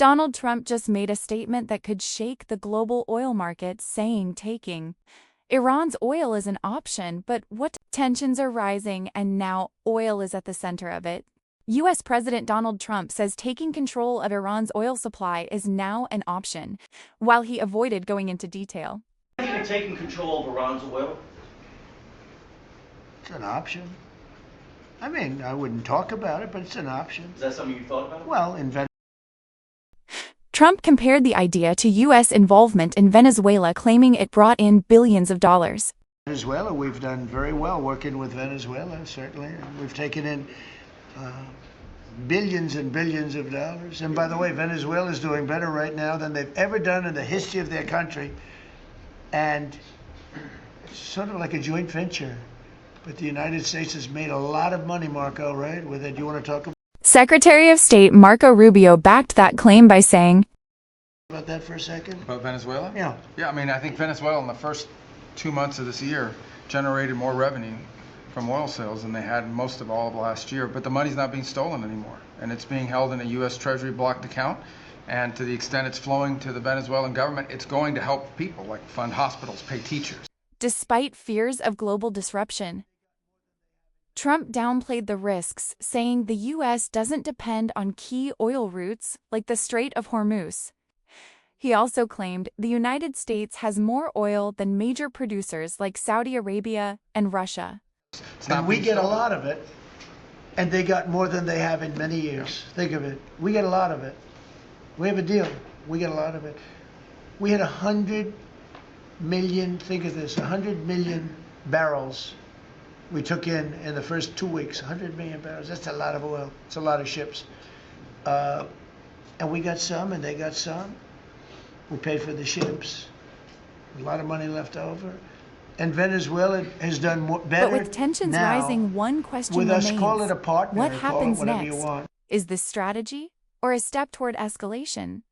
Donald Trump just made a statement that could shake the global oil market, saying taking Iran's oil is an option, but what tensions are rising and now oil is at the center of it. U.S. President Donald Trump says taking control of Iran's oil supply is now an option, while he avoided going into detail. Taking control of Iran's oil? It's an option. I mean, I wouldn't talk about it, but it's an option. Is that something you thought about? Well, in Venezuela. Trump compared the idea to U.S. involvement in Venezuela, claiming it brought in billions of dollars. Venezuela, we've done very well working with Venezuela, certainly. We've taken in billions and billions of dollars. And by the way, Venezuela is doing better right now than they've ever done in the history of their country. And it's sort of like a joint venture. But the United States has made a lot of money, Marco, right? With it, you want to talk Secretary of State Marco Rubio backed that claim by saying, about that for a second? About Venezuela? Yeah. Yeah, I mean, I think Venezuela in the first 2 months of this year generated more revenue from oil sales than they had most of all of last year. But the money's not being stolen anymore, and it's being held in a U.S. Treasury blocked account. And to the extent it's flowing to the Venezuelan government, it's going to help people, like fund hospitals, pay teachers. Despite fears of global disruption, Trump downplayed the risks, saying the U.S. doesn't depend on key oil routes like the Strait of Hormuz. He also claimed the United States has more oil than major producers like Saudi Arabia and Russia. And we get a lot of it, and they got more than they have in many years. Think of it. We get a lot of it. We have a deal. We get a lot of it. We had 100 million, think of this, 100 million barrels we took in the first 2 weeks. 100 million barrels. That's a lot of oil. It's a lot of ships. And we got some, and they got some. We paid for the ships. A lot of money left over. And Venezuela has done better. But with tensions now, rising, one question with remains. us, call it a partner. What happens call it whatever next? You want. Is this strategy or a step toward escalation?